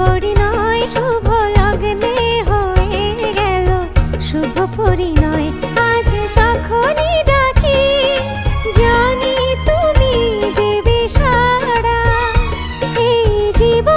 পরিণয় শুভ লগ্নে হয়ে গেল শুভ পরিণয়। আজ যখনই ডাকি জানি তুমি দেবে সাড়া, এই জীবন